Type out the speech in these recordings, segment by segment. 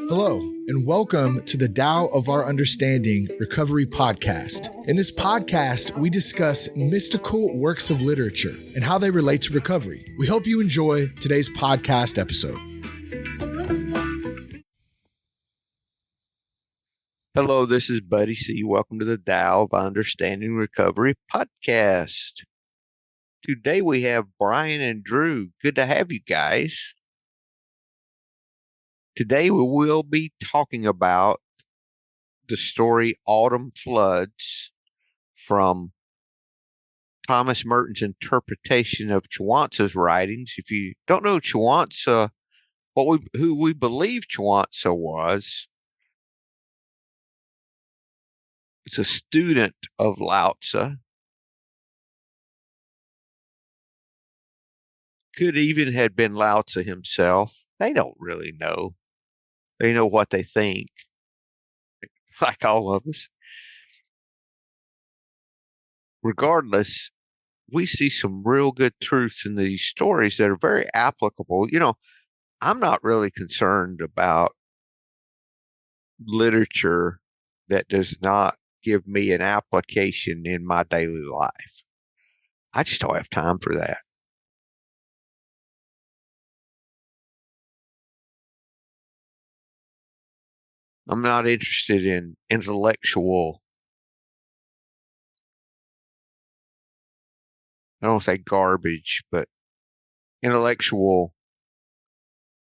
Hello, and welcome to the Tao of Our Understanding Recovery Podcast. In this podcast, we discuss mystical works of literature and how they relate to recovery. We hope you enjoy today's podcast episode. Hello, this is Buddy C. Welcome to the Tao of Understanding Recovery Podcast. Today we have Brian and Drew. Good to have you guys. Today we will be talking about the story Autumn Floods from Thomas Merton's interpretation of Chuang Tzu's writings. If you don't know Chuang Tzu, who we believe Chuang Tzu was, it's a student of Lao Tzu. Could even have been Lao Tzu himself. They don't really know. They know what they think, like all of us. Regardless, we see some real good truths in these stories that are very applicable. I'm not really concerned about literature that does not give me an application in my daily life. I just don't have time for that. I'm not interested in intellectual, I don't say garbage, but intellectual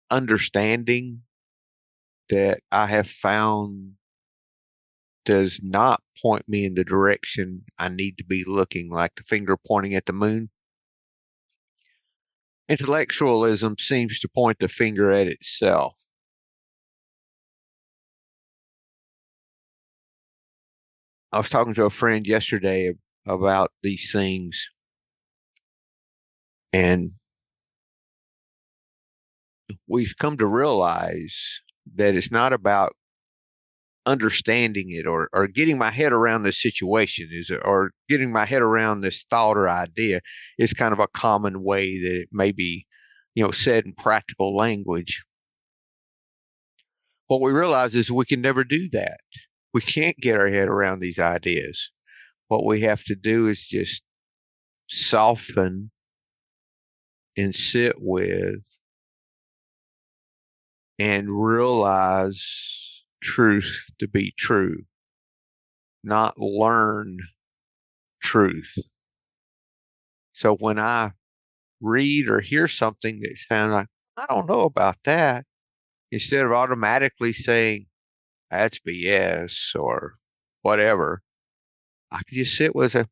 understanding that I have found does not point me in the direction I need to be looking, like the finger pointing at the moon. Intellectualism seems to point the finger at itself. I was talking to a friend yesterday about these things, and we've come to realize that it's not about understanding it or getting my head around this situation or getting my head around this thought or idea. Is kind of a common way that it may be, said in practical language. What we realize is we can never do that. We can't get our head around these ideas. What we have to do is just soften and sit with and realize truth to be true, not learn truth. So when I read or hear something that sounds like, I don't know about that, instead of automatically saying, that's BS or whatever, I can just sit with it.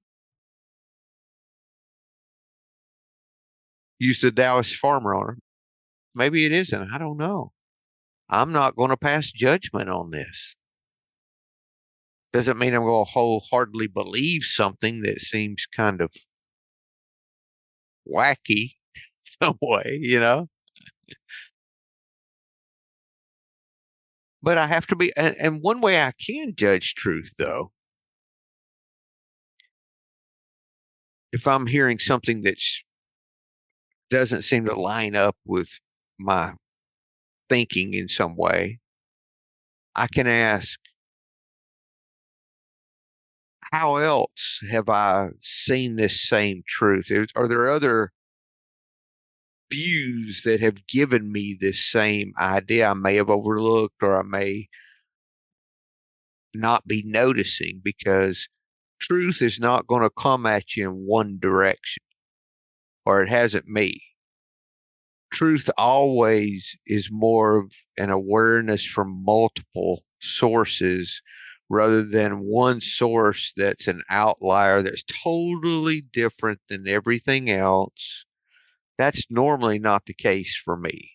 Use the Taoist farmer on it. Maybe it isn't. I don't know. I'm not going to pass judgment on this. Doesn't mean I'm going to wholeheartedly believe something that seems kind of wacky some way. But I have to be, and one way I can judge truth, though, if I'm hearing something that doesn't seem to line up with my thinking in some way, I can ask, how else have I seen this same truth? Are there other views that have given me this same idea I may have overlooked or I may not be noticing? Because truth is not going to come at you in one direction, or it hasn't me. Truth always is more of an awareness from multiple sources rather than one source that's an outlier that's totally different than everything else. That's normally not the case for me.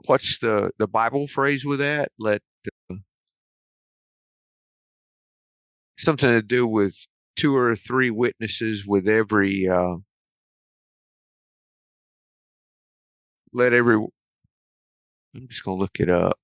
What's the Bible phrase with that? Something to do with two or three witnesses with every let every I'm just gonna look it up.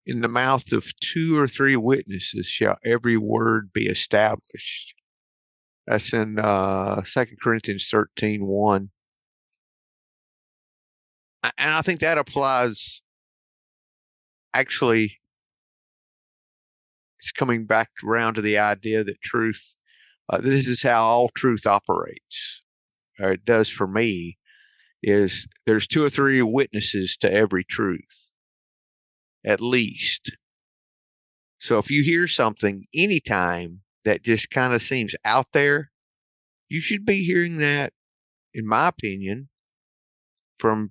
In the mouth of two or three witnesses shall every word be established. That's in 2 Corinthians 13:1. And I think that applies, actually, it's coming back around to the idea that truth, this is how all truth operates, or it does for me, is there's two or three witnesses to every truth, at least. So if you hear something anytime that just kind of seems out there, you should be hearing that, in my opinion, from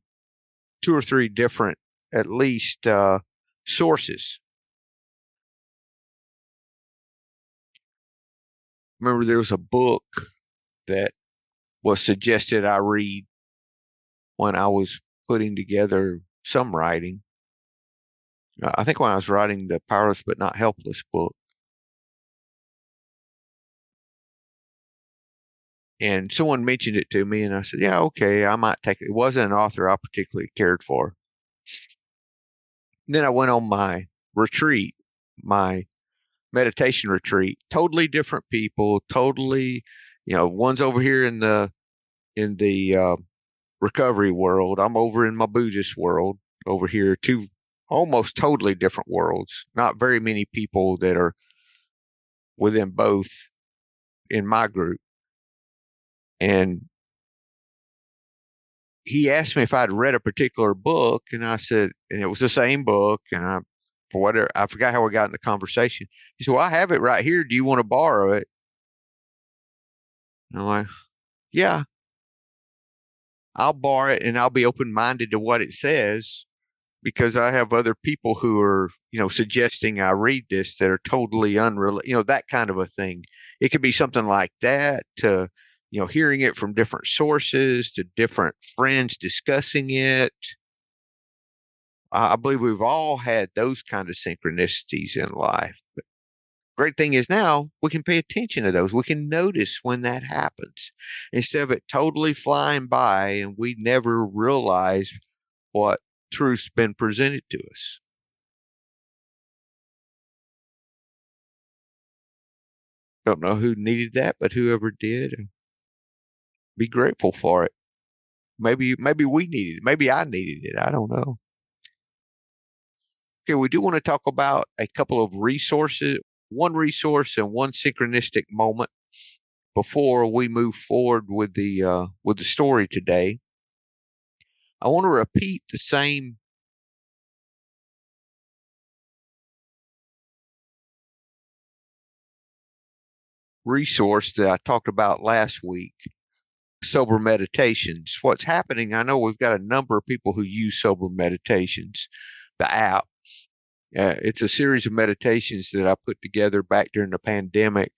two or three different, at least, sources. Remember, there was a book that was suggested I read when I was putting together some writing. I think when I was writing the Powerless but Not Helpless book. And someone mentioned it to me, and I said, yeah, okay, I might take it. It wasn't an author I particularly cared for. And then I went on my retreat, my meditation retreat. Totally different people, totally, one's over here in the recovery world. I'm over in my Buddhist world over here. Two almost totally different worlds. Not very many people that are within both in my group. And he asked me if I'd read a particular book, and I said, and it was the same book, and for whatever, I forgot how we got in the conversation. He said, well, I have it right here. Do you want to borrow it? And I'm like, yeah, I'll borrow it, and I'll be open-minded to what it says, because I have other people who are, suggesting I read this that are totally unrelated, that kind of a thing. It could be something like that, to, hearing it from different sources, to different friends discussing it. I believe we've all had those kind of synchronicities in life. But great thing is now we can pay attention to those. We can notice when that happens instead of it totally flying by and we never realize what truth's been presented to us. Don't know who needed that, but whoever did, be grateful for it. Maybe we needed it. Maybe I needed it. I don't know. Okay, we do want to talk about a couple of resources, one resource and one synchronistic moment before we move forward with the story today. I want to repeat the same resource that I talked about last week, sober meditations. What's happening, I know we've got a number of people who use sober meditations, the app. It's a series of meditations that I put together back during the pandemic.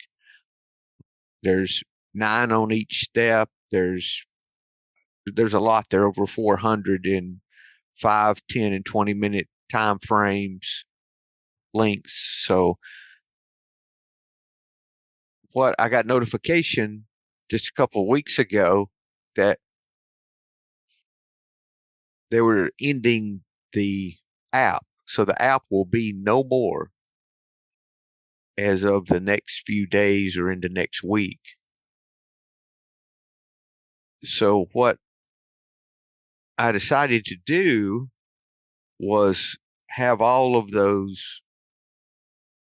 There's 9 on each step. There's a lot there, over 400 in 5, 10, and 20-minute time frames, lengths. So what I got notification just a couple of weeks ago that they were ending the app. So the app will be no more as of the next few days or into next week. So what I decided to do was have all of those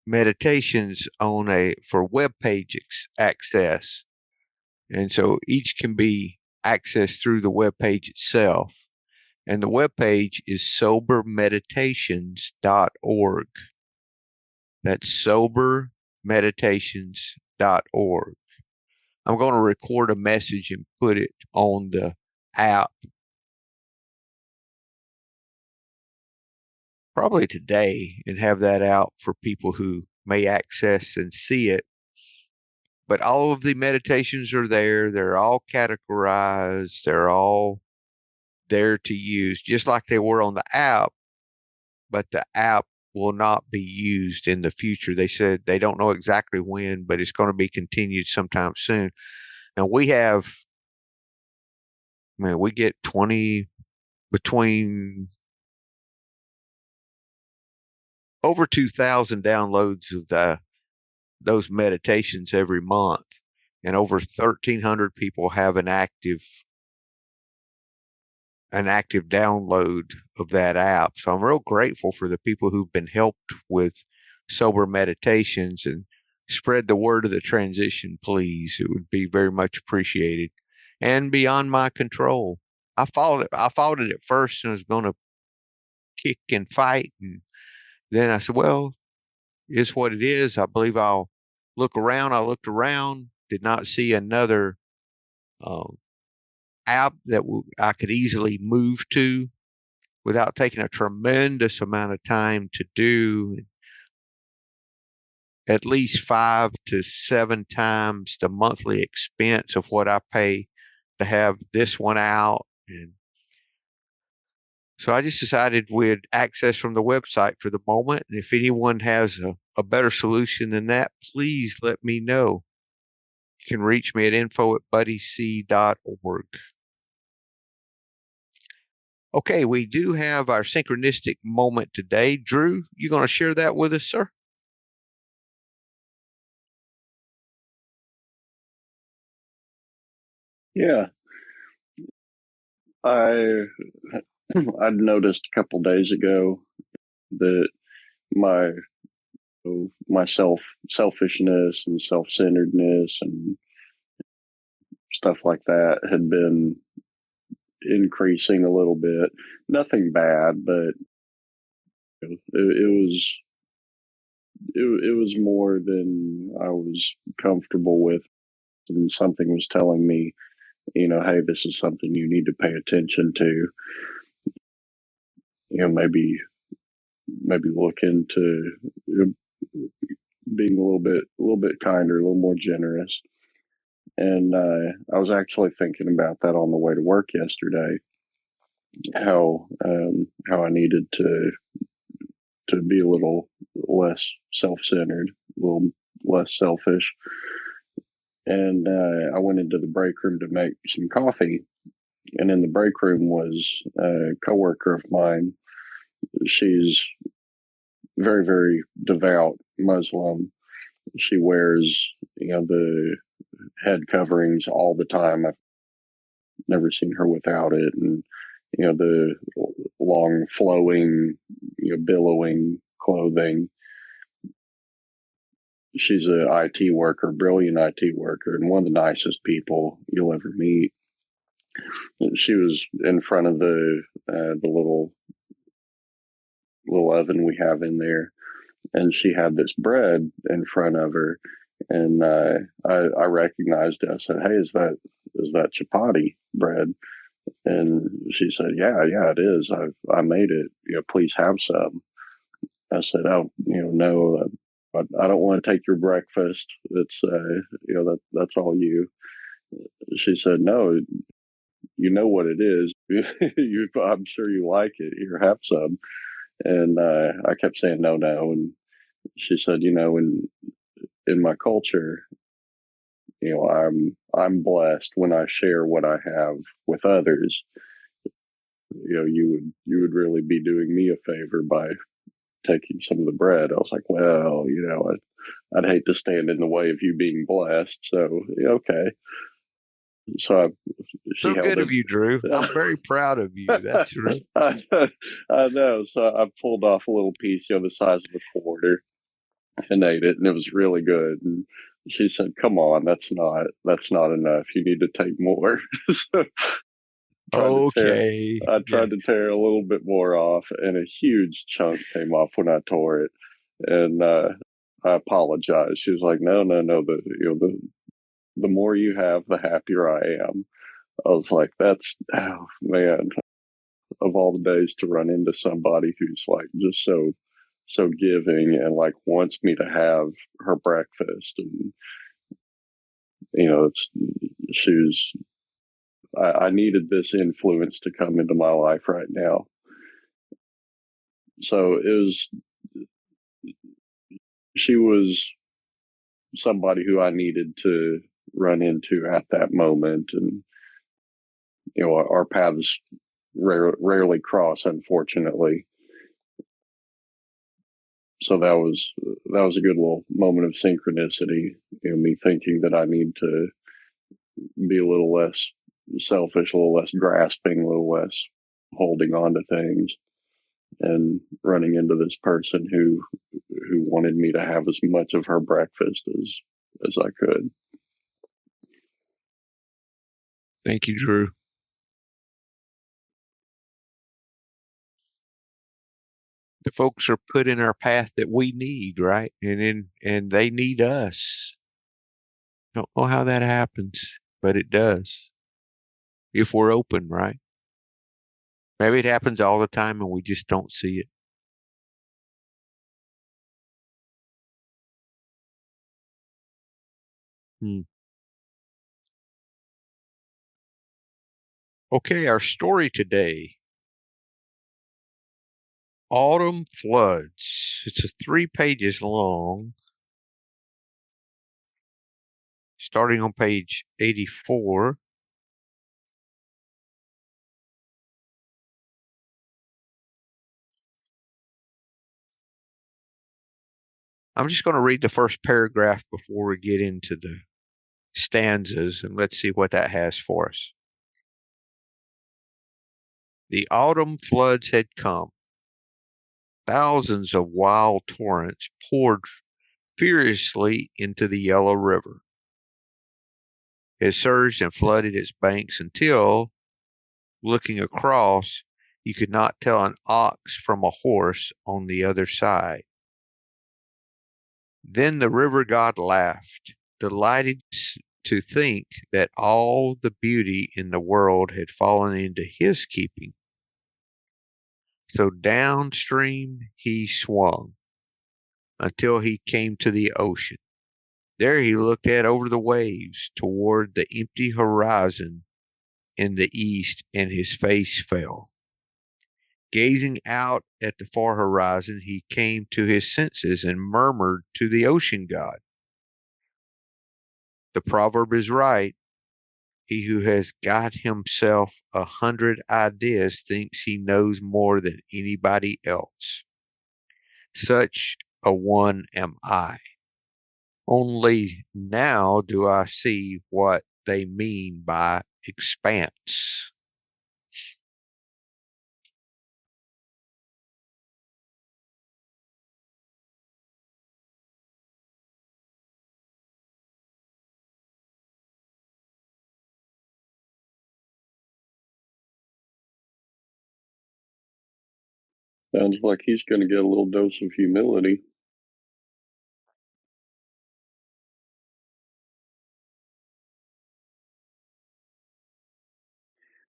meditations for web page access. And so each can be accessed through the web page itself. And the web page is sobermeditations.org. That's sobermeditations.org. I'm going to record a message and put it on the app probably today and have that out for people who may access and see it. But all of the meditations are there. They're all categorized. They're all there to use, just like they were on the app, but the app will not be used in the future. They said they don't know exactly when, but it's going to be continued sometime soon. And we get between over 2,000 downloads of those meditations every month, and over 1,300 people have an active download of that app. So I'm real grateful for the people who've been helped with sober meditations, and spread the word of the transition, please. It would be very much appreciated and beyond my control. I fought it at first and was going to kick and fight. And then I said, well, it's what it is. I believe I'll look around. I looked around, did not see another uh, app that I could easily move to without taking a tremendous amount of time to do, at least 5 to 7 times the monthly expense of what I pay to have this one out. And so I just decided we'd access from the website for the moment. And if anyone has a better solution than that, please let me know. You can reach me at info@buddyc.org. Okay, we do have our synchronistic moment today. Drew, you going to share that with us, sir? Yeah, I I'd noticed a couple days ago that my my selfishness and self-centeredness and stuff like that had been increasing a little bit. Nothing bad, but it was it was more than I was comfortable with, and something was telling me, hey, this is something you need to pay attention to. Maybe look into being a little bit kinder, a little more generous. And I was actually thinking about that on the way to work yesterday. How I needed to be a little less self-centered, a little less selfish. And I went into the break room to make some coffee. And in the break room was a coworker of mine. She's very, very devout Muslim. She wears, the head coverings all the time. I've never seen her without it. And, the long flowing, billowing clothing. She's a IT worker, brilliant IT worker, and one of the nicest people you'll ever meet. She was in front of the little oven we have in there, and she had this bread in front of her, and I recognized it. I said, "Hey, is that chapati bread?" And she said, "Yeah, it is. I made it. Please have some." I said, "Oh, no, I don't want to take your breakfast. It's that's all you." She said, "No, you know what it is. I'm sure you like it. Here, have some." And I kept saying no, and she said, in my culture, I'm blessed when I share what I have with others. You would really be doing me a favor by taking some of the bread. I was like, well, I'd hate to stand in the way of you being blessed. So okay. So So good of you, Drew. I'm very proud of you. That's right. I know. So I pulled off a little piece, the size of a quarter, and ate it, and it was really good. And she said, "Come on, that's not enough. You need to take more." So Okay. I tried to tear a little bit more off, and a huge chunk came off when I tore it. And I apologized. She was like, "No. The more you have, the happier I am." I was like, oh man, of all the days to run into somebody who's like just so giving and like wants me to have her breakfast. And it's she was I needed this influence to come into my life right now. So she was somebody who I needed to run into at that moment. And our paths rarely cross, unfortunately. So that was a good little moment of synchronicity. You know, me thinking that I need to be a little less selfish, a little less grasping, a little less holding on to things, and running into this person who wanted me to have as much of her breakfast as I could. Thank you, Drew. The folks are put in our path that we need, right? And they need us. Don't know how that happens, but it does. If we're open, right? Maybe it happens all the time and we just don't see it. Hmm. Okay, our story today, Autumn Floods. It's 3 pages long, starting on page 84. I'm just going to read the first paragraph before we get into the stanzas, and let's see what that has for us. The autumn floods had come. Thousands of wild torrents poured furiously into the Yellow River. It surged and flooded its banks until, looking across, you could not tell an ox from a horse on the other side. Then the river god laughed, delighted to think that all the beauty in the world had fallen into his keeping. So downstream he swung until he came to the ocean. There he looked out over the waves toward the empty horizon in the east, and his face fell. Gazing out at the far horizon, he came to his senses and murmured to the ocean god. The proverb is right. He who has got himself 100 ideas thinks he knows more than anybody else. Such a one am I. Only now do I see what they mean by expanse. Sounds like he's going to get a little dose of humility.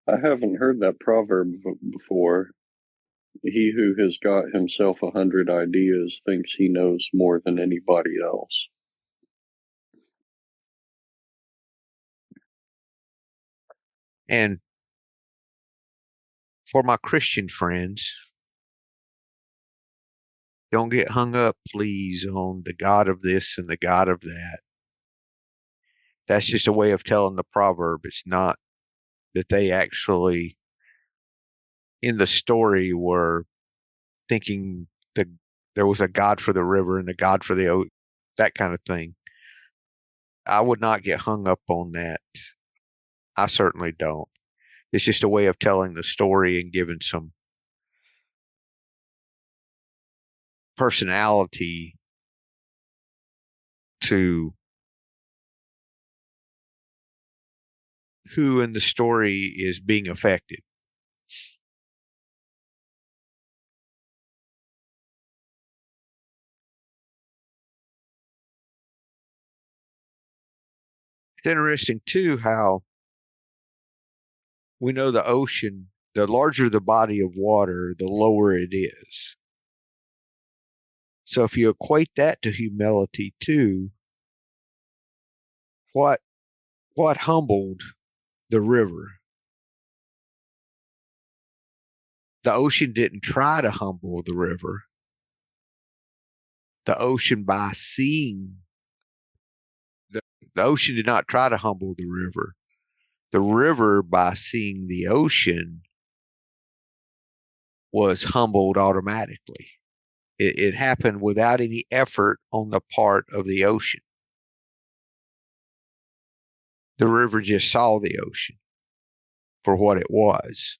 I haven't heard that proverb before. He who has got himself 100 ideas thinks he knows more than anybody else. And for my Christian friends, don't get hung up, please, on the God of this and the God of that. That's just a way of telling the proverb. It's not that they actually, in the story, were thinking that there was a God for the river and a God for the ocean, that kind of thing. I would not get hung up on that. I certainly don't. It's just a way of telling the story and giving some personality to who in the story is being affected. It's interesting, too, how we know the ocean, the larger the body of water, the lower it is. So if you equate that to humility, too, what humbled the river? The ocean didn't try to humble the river. The ocean, by seeing the ocean, did not try to humble the river. The river, by seeing the ocean, was humbled automatically. It happened without any effort on the part of the ocean. The river just saw the ocean for what it was.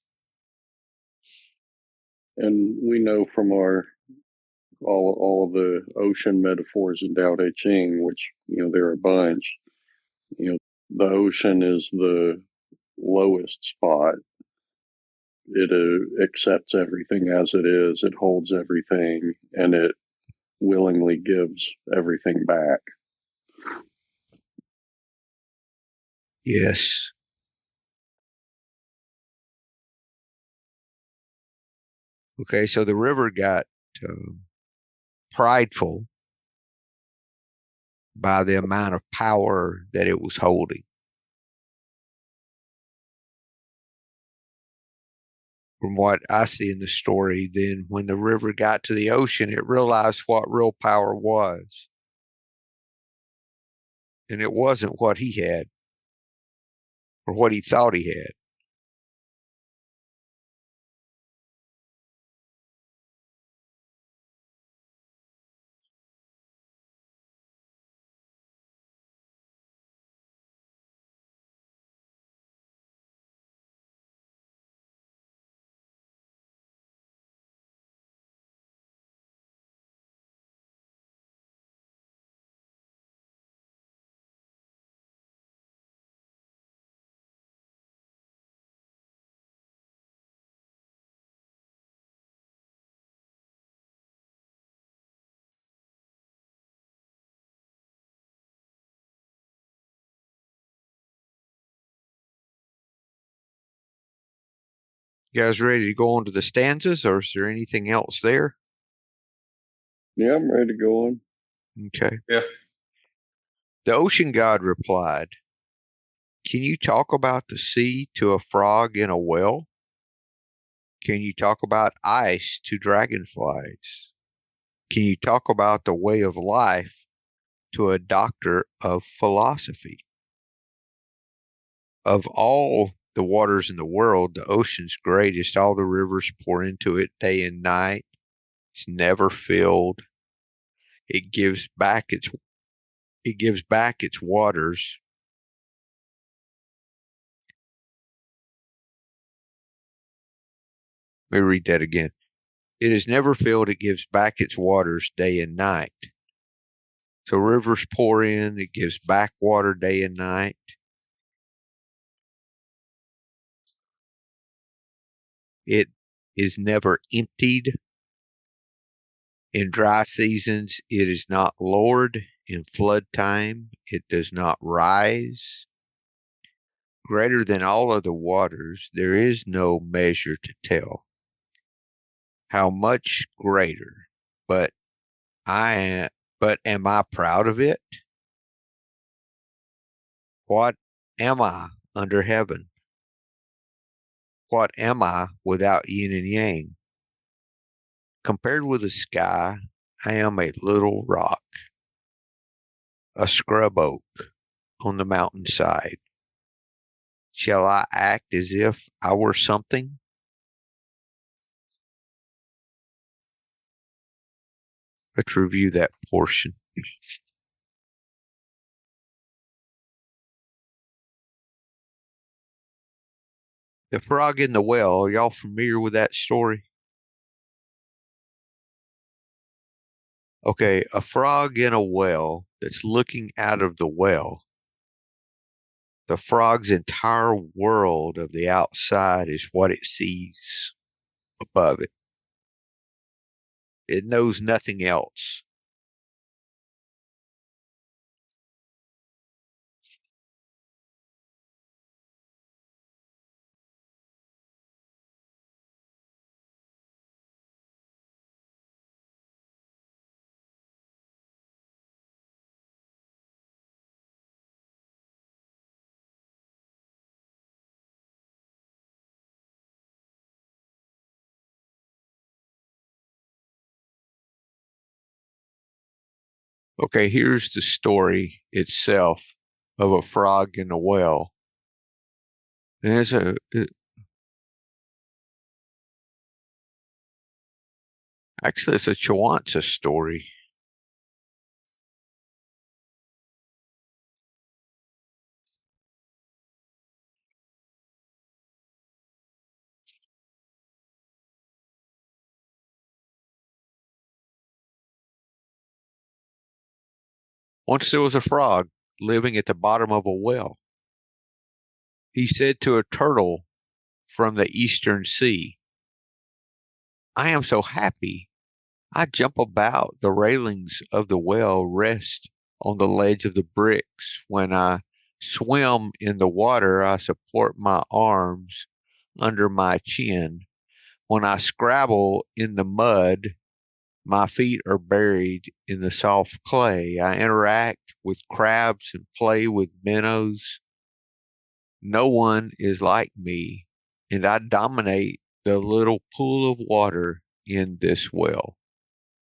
And we know from our all of the ocean metaphors in Tao Te Ching, which there are a bunch. The ocean is the lowest spot. It accepts everything as it is. It holds everything, and it willingly gives everything back. Yes. Okay, so the river got prideful by the amount of power that it was holding. From what I see in the story, then when the river got to the ocean, it realized what real power was. And it wasn't what he had or what he thought he had. You guys ready to go on to the stanzas, or is there anything else there? Yeah, I'm ready to go on. Okay. Yeah. The ocean god replied, "Can you talk about the sea to a frog in a well? Can you talk about ice to dragonflies? Can you talk about the way of life to a doctor of philosophy? Of all the waters in the world, the ocean's greatest. All the rivers pour into it day and night. It's never filled. It gives back its waters. Let me read that again. It is never filled. It gives back its waters day and night. So rivers pour in. It gives back water day and night. It is never emptied. In dry seasons, it is not lowered. In flood time, it does not rise. Greater than all other waters, there is no measure to tell. How much greater, but am I proud of it? What am I under heaven? What am I without yin and yang? Compared with the sky, I am a little rock, a scrub oak on the mountainside. Shall I act as if I were something? Let's review that portion. The frog in the well, are y'all familiar with that story? Okay, a frog in a well that's looking out of the well. The frog's entire world of the outside is what it sees above it. It knows nothing else. Okay, here's the story itself of a frog in a well. And Actually, it's a Chuang Tzu story. Once there was a frog living at the bottom of a well. He said to a turtle from the eastern sea, I am so happy. I jump about the railings of the well, rest on the ledge of the bricks. When I swim in the water, I support my arms under my chin. When I scrabble in the mud, my feet are buried in the soft clay. I interact with crabs and play with minnows. No one is like me, and I dominate the little pool of water in this well.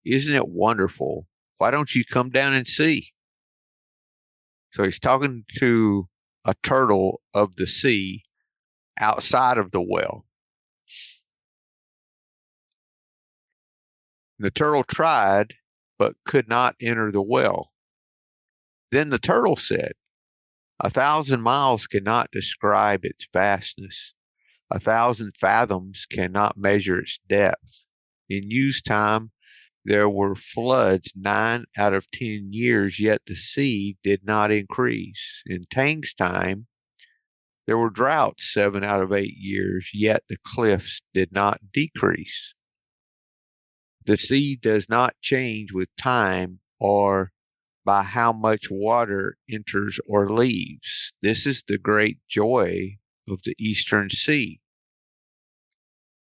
Isn't it wonderful? Why don't you come down and see? So he's talking to a turtle of the sea outside of the well. The turtle tried, but could not enter the well. Then the turtle said, 1,000 miles cannot describe its vastness. 1,000 fathoms cannot measure its depth. In Yu's time, there were floods 9 out of 10 years, yet the sea did not increase. In Tang's time, there were droughts 7 out of 8 years, yet the cliffs did not decrease. The sea does not change with time or by how much water enters or leaves. This is the great joy of the Eastern Sea.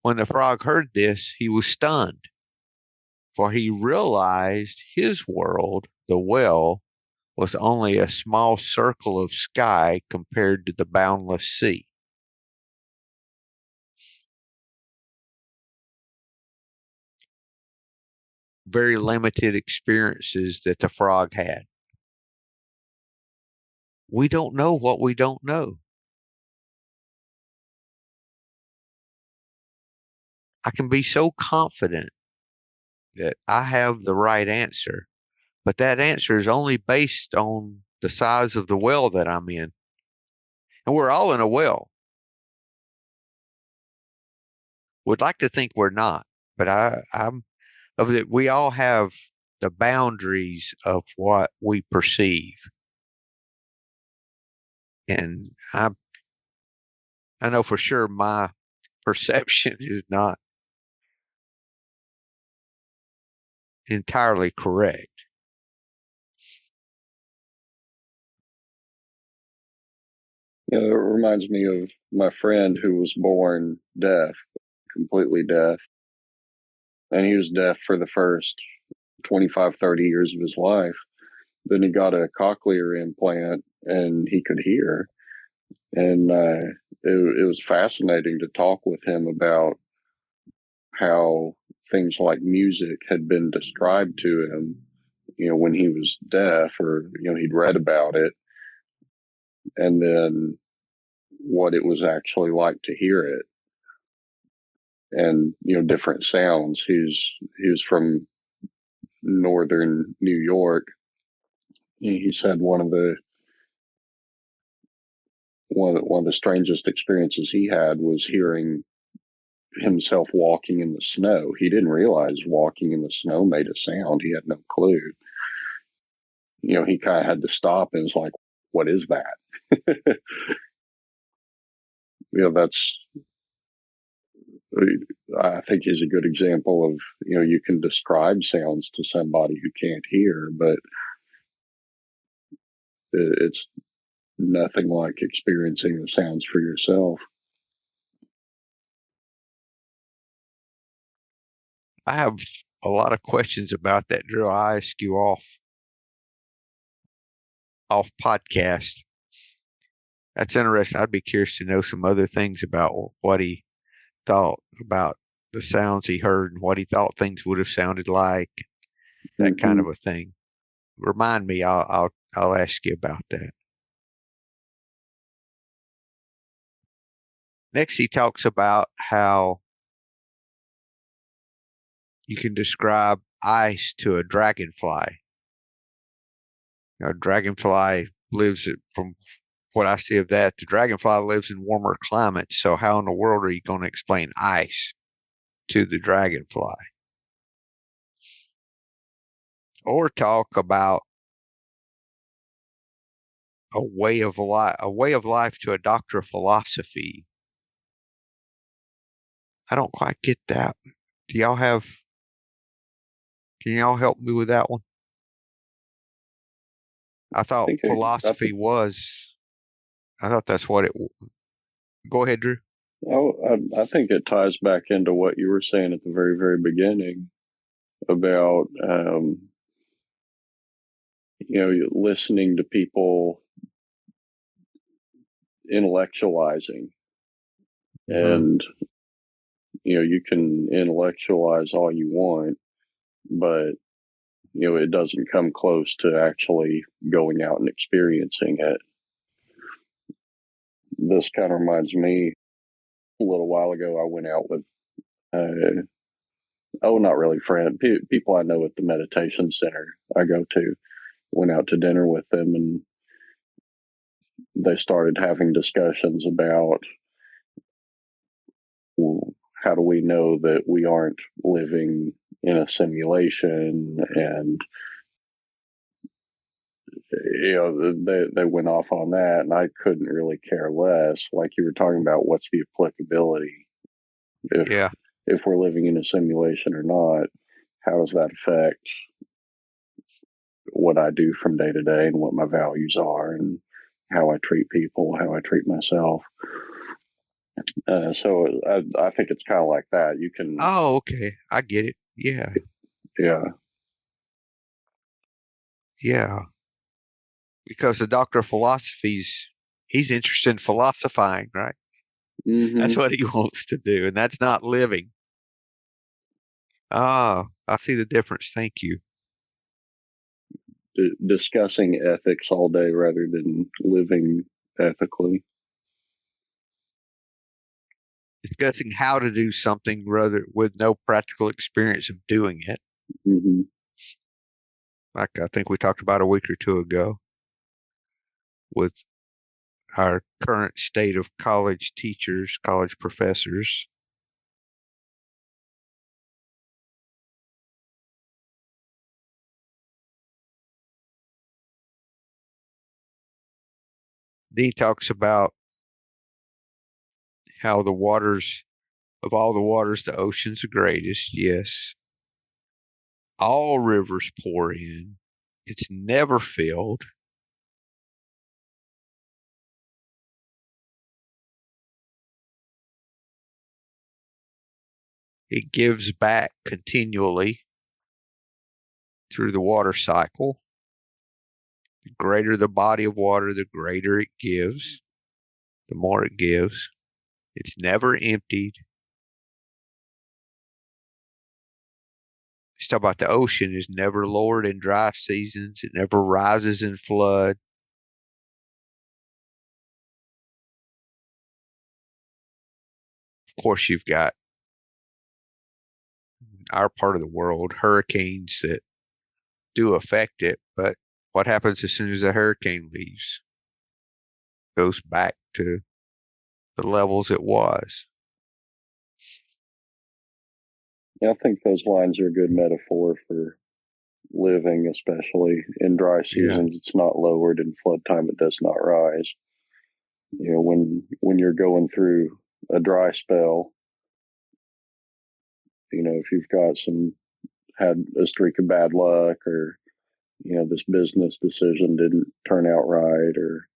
When the frog heard this, he was stunned, for he realized his world, the well, was only a small circle of sky compared to the boundless sea. Very limited experiences that the frog had. We don't know what we don't know. I can be so confident that I have the right answer, but that answer is only based on the size of the well that I'm in. And we're all in a well. Would like to think we're not, but I'm of that we all have the boundaries of what we perceive. And I know for sure my perception is not entirely correct. You know, it reminds me of my friend who was born deaf, completely deaf. And he was deaf for the first 25, 30 years of his life. Then he got a cochlear implant and he could hear. And it was fascinating to talk with him about how things like music had been described to him, you know, when he was deaf, or, you know, he'd read about it, and then what it was actually like to hear it, and, you know, different sounds. He was from northern New York. He said one of the strangest experiences he had was hearing himself walking in the snow. He didn't realize walking in the snow made a sound. He had no clue. You know, he kind of had to stop and was like, what is that? You know, that's, I think he's a good example of, you know, you can describe sounds to somebody who can't hear, but it's nothing like experiencing the sounds for yourself. I have a lot of questions about that, Drew. I ask you off podcast. That's interesting. I'd be curious to know some other things about what he thought about the sounds he heard and what he thought things would have sounded like, that kind Mm-hmm. of a thing. Remind me, I'll ask you about that. Next, he talks about how you can describe ice to a dragonfly. A dragonfly lives from what I see of that, the dragonfly lives in warmer climates. So how in the world are you going to explain ice to the dragonfly? Or talk about a way of life to a doctor of philosophy. I don't quite get that. Do y'all have? Can y'all help me with that one? I thought think it, I philosophy think, was. I thought that's what it. Go ahead, Drew. I think it ties back into what you were saying at the very, very beginning about, listening to people intellectualizing. Mm-hmm. And, you can intellectualize all you want, but, it doesn't come close to actually going out and experiencing it. This kind of reminds me, a little while ago, I went out with, not really friend, people I know at the meditation center I go to. Went out to dinner with them, and they started having discussions about, well, how do we know that we aren't living in a simulation? And they went off on that, and I couldn't really care less. Like you were talking about, what's the applicability if Yeah. if we're living in a simulation or not? How does that affect what I do from day to day and what my values are and how I treat people, how I treat myself? So I think it's kind of like that. You can, Oh, okay. I get it. Yeah. yeah, Yeah. Because the doctor of philosophy's he's interested in philosophizing, right? That's hmm what he wants to do, and that's not living. Ah, I see the difference. Thank you. discussing ethics all day rather than living ethically. Discussing how to do something rather with no practical experience of doing it. hmm Like I think we talked about a week or two ago with our current state of college teachers, college professors. He talks about how the waters of all the waters, the ocean's the greatest. Yes. All rivers pour in. It's never filled. It gives back continually through the water cycle. The greater the body of water, the greater it gives, the more it gives. It's never emptied. Let's talk about the ocean is never lowered in dry seasons. It never rises in flood. Of course, you've got our part of the world, hurricanes that do affect it, but what happens as soon as a hurricane leaves? Goes back to the levels it was. Yeah, I think those lines are a good metaphor for living, especially in dry Yeah. seasons. It's not lowered, in flood time it does not rise. When you're going through a dry spell, if you've got had a streak of bad luck, or this business decision didn't turn out right, or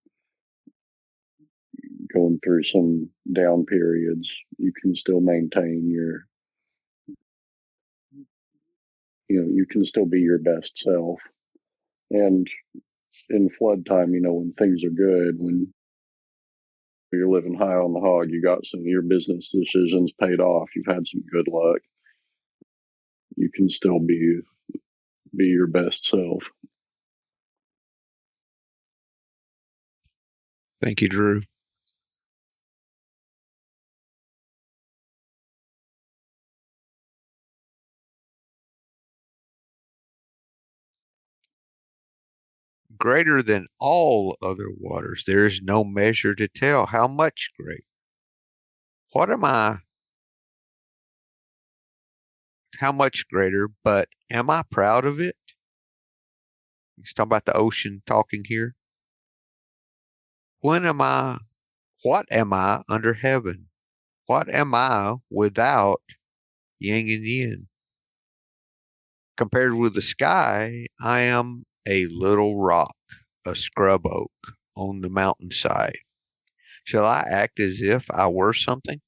going through some down periods, you can still maintain you can still be your best self. And in flood time, when things are good, when you're living high on the hog, you got some of your business decisions paid off, you've had some good luck, you can still be your best self. Thank you, Drew. greater than all other waters. There is no measure to tell how much great. What am I? How much greater? But am I proud of it? He's talking about the ocean talking here. When am I? What am I under heaven? What am I without yin and yin? Compared with the sky, I am a little rock, a scrub oak on the mountainside. Shall I act as if I were something?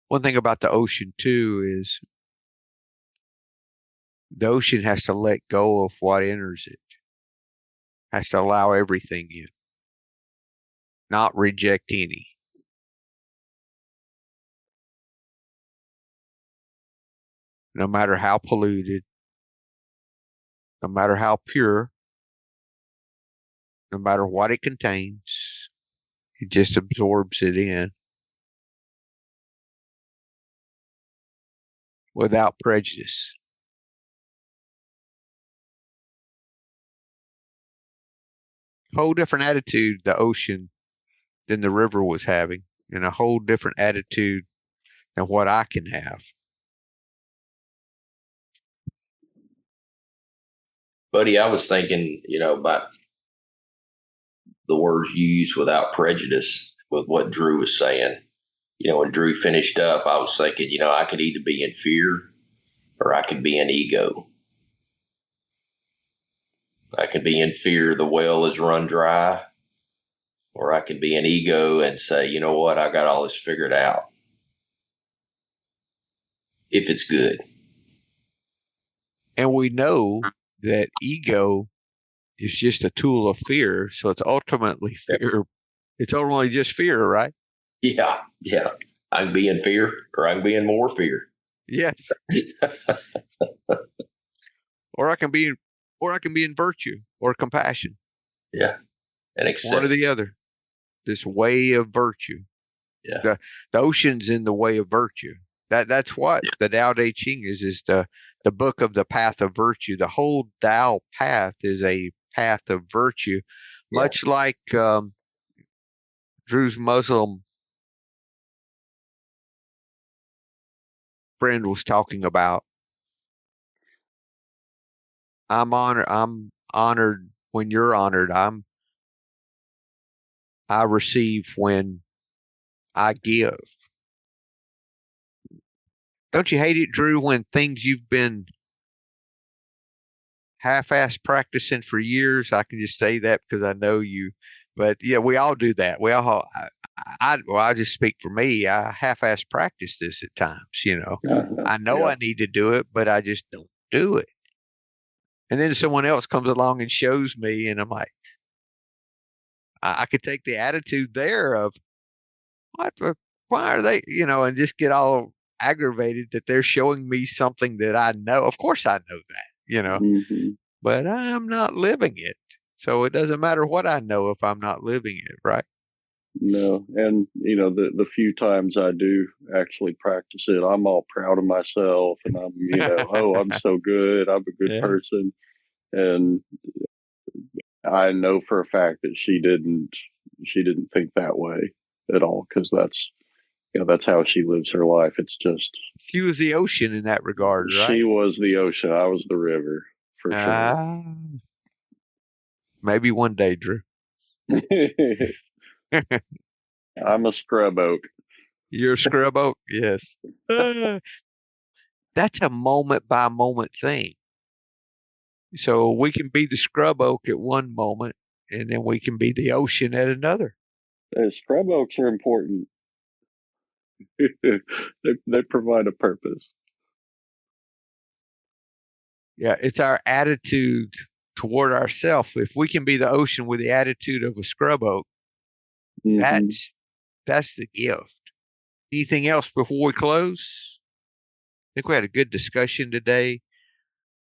One thing about the ocean, too, is the ocean has to let go of what enters it, has to allow everything in, not reject any. No matter how polluted, no matter how pure, no matter what it contains, it just absorbs it in without prejudice. Whole different attitude the ocean than the river was having, and a whole different attitude than what I can have. Buddy, I was thinking, about the words you use without prejudice with what Drew was saying. When Drew finished up, I was thinking, I could either be in fear or I could be in ego. I could be in fear the well is run dry, or I could be in ego and say, you know what, I got all this figured out. If it's good. And we know that ego is just a tool of fear. So it's ultimately fear. It's ultimately just fear, right? Yeah. I can be in fear or I can be in more fear. Yes. or I can be in virtue or compassion. Yeah. And accept. One or the other. This way of virtue. Yeah. The ocean's in the way of virtue. That's what the Tao Te Ching is the book of the path of virtue. The whole Tao path is a path of virtue, much like Drew's Muslim friend was talking about. I'm honored when you're honored. I receive when I give. Don't you hate it, Drew, when things you've been half-ass practicing for years? I can just say that because I know you. But yeah, we all do that. We all. I just speak for me. I half-ass practice this at times. I know I need to do it, but I just don't do it. And then someone else comes along and shows me, and I'm like, I could take the attitude there of what? Why are they? And just get all aggravated that they're showing me something that I know. Of course, I know that. Mm-hmm. But I'm not living it. So it doesn't matter what I know if I'm not living it, right? No, and the few times I do actually practice it, I'm all proud of myself, and I'm oh, I'm so good, I'm a good person, and I know for a fact that she didn't think that way at all, because that's how she lives her life. It's just she was the ocean in that regard, right? She was the ocean, I was the river, for sure. Maybe one day, Drew. I'm a scrub oak. You're a scrub oak? Yes. That's a moment by moment thing. So we can be the scrub oak at one moment, and then we can be the ocean at another. Scrub oaks are important. they provide a purpose. Yeah, it's our attitude toward ourselves. If we can be the ocean with the attitude of a scrub oak, Mm-hmm. that's the gift. Anything else before we close? I think we had a good discussion today.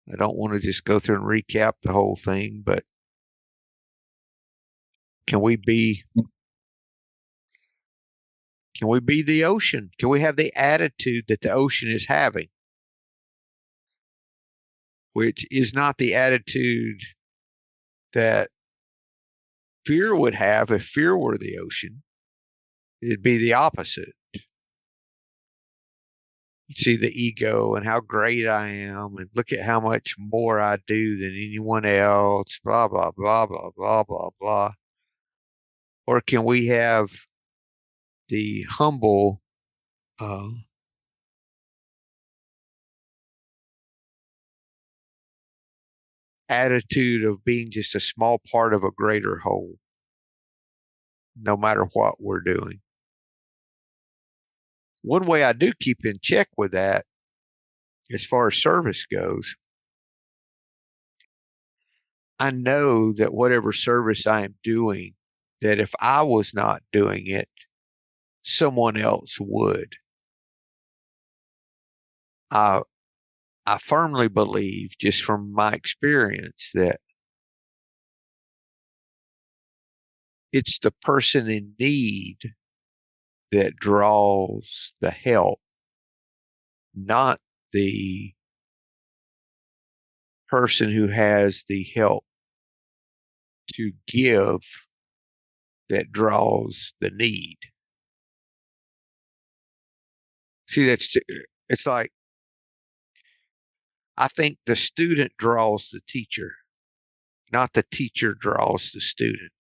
I don't want to just go through and recap the whole thing, but can we be Can we be the ocean? Can we have the attitude that the ocean is having? Which is not the attitude that fear would have if fear were the ocean. It'd be the opposite. You see the ego and how great I am, and look at how much more I do than anyone else, blah, blah, blah, blah, blah, blah, blah. Or can we have the humble attitude of being just a small part of a greater whole, no matter what we're doing? One way I do keep in check with that, as far as service goes, I know that whatever service I am doing, that if I was not doing it, someone else would. I I firmly believe, just from my experience, that it's the person in need that draws the help, not the person who has the help to give that draws the need. See, it's like, I think the student draws the teacher, not the teacher draws the student.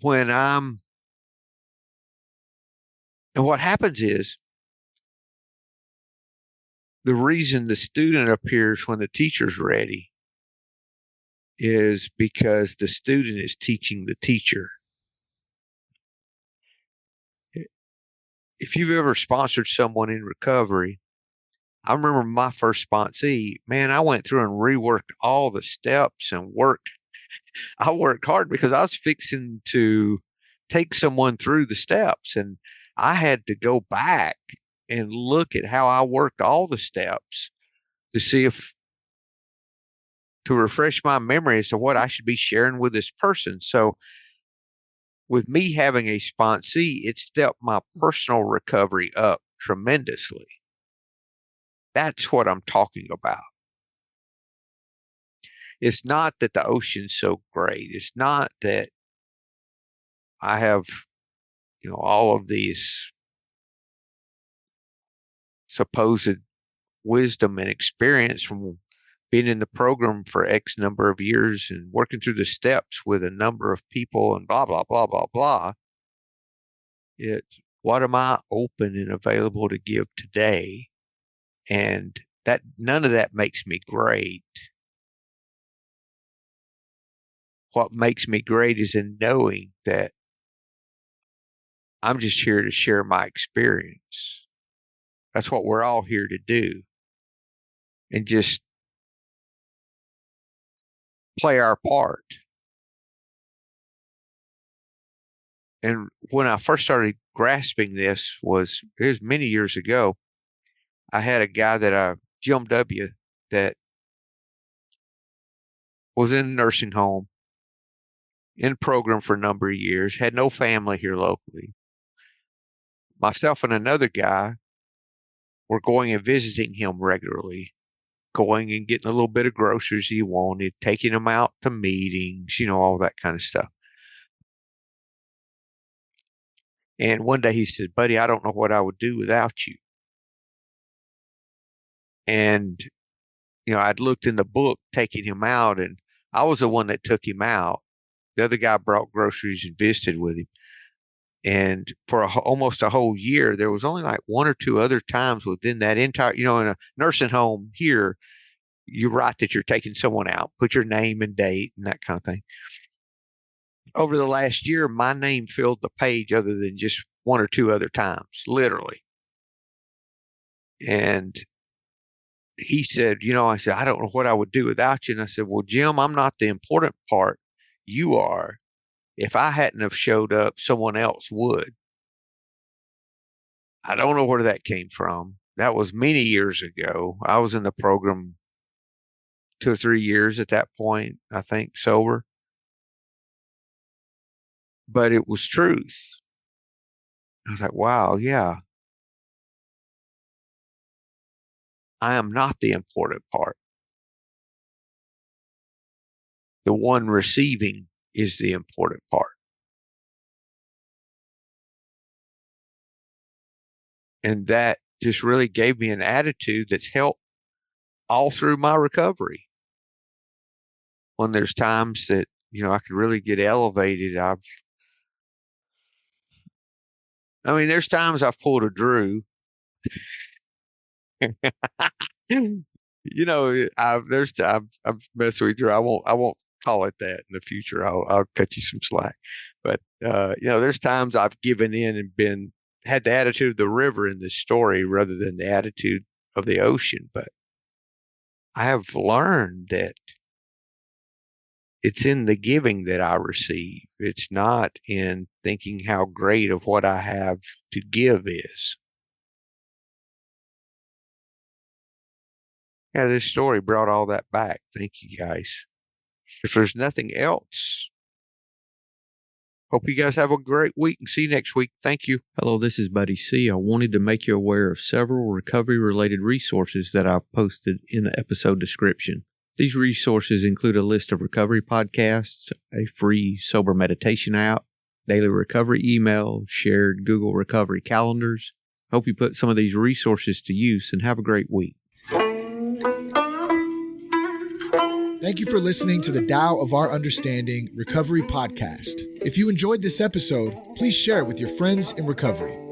When I'm, and what happens is, the reason the student appears when the teacher's ready is because the student is teaching the teacher. If you've ever sponsored someone in recovery, I remember my first sponsee, man, I went through and reworked all the steps and I worked hard because I was fixing to take someone through the steps, and I had to go back and look at how I worked all the steps to see to refresh my memory as to what I should be sharing with this person. So with me having a sponsee, it stepped my personal recovery up tremendously. That's what I'm talking about. It's not that the ocean's so great. It's not that I have, all of these supposed wisdom and experience from being in the program for X number of years and working through the steps with a number of people and blah, blah, blah, blah, blah. It's, what am I open and available to give today? And that, none of that makes me great. What makes me great is in knowing that I'm just here to share my experience. That's what we're all here to do. And just play our part. And when I first started grasping this it was many years ago. I had a guy Jim W, that was in a nursing home, in program for a number of years, had no family here locally. Myself and another guy were going and visiting him regularly, going and getting a little bit of groceries he wanted, taking him out to meetings, all that kind of stuff. And one day he said, "Buddy, I don't know what I would do without you." And, I'd looked in the book taking him out, and I was the one that took him out. The other guy brought groceries and visited with him. And for almost a whole year, there was only like one or two other times within that entire, in a nursing home here, you write that you're taking someone out, put your name and date and that kind of thing. Over the last year, my name filled the page other than just one or two other times, literally. And he said, I said, "I don't know what I would do without you." And I said, "Well, Jim, I'm not the important part. You are. If I hadn't have showed up, someone else would." I don't know where that came from. That was many years ago. I was in the program 2 or 3 years at that point, I think, sober. But it was truth. I was like, wow, yeah. I am not the important part. The one receiving is the important part. And that just really gave me an attitude that's helped all through my recovery. When there's times that, I could really get elevated, there's times I've pulled a Drew. I've messed with Drew. I won't call it that in the future. I'll cut you some slack. But there's times I've given in and had the attitude of the river in this story rather than the attitude of the ocean. But I have learned that it's in the giving that I receive. It's not in thinking how great of what I have to give is. Yeah, this story brought all that back. Thank you, guys. If there's nothing else, hope you guys have a great week and see you next week. Thank you. Hello, this is Buddy C. I wanted to make you aware of several recovery-related resources that I've posted in the episode description. These resources include a list of recovery podcasts, a free sober meditation app, daily recovery email, shared Google recovery calendars. Hope you put some of these resources to use and have a great week. Thank you for listening to the Tao of Our Understanding Recovery Podcast. If you enjoyed this episode, please share it with your friends in recovery.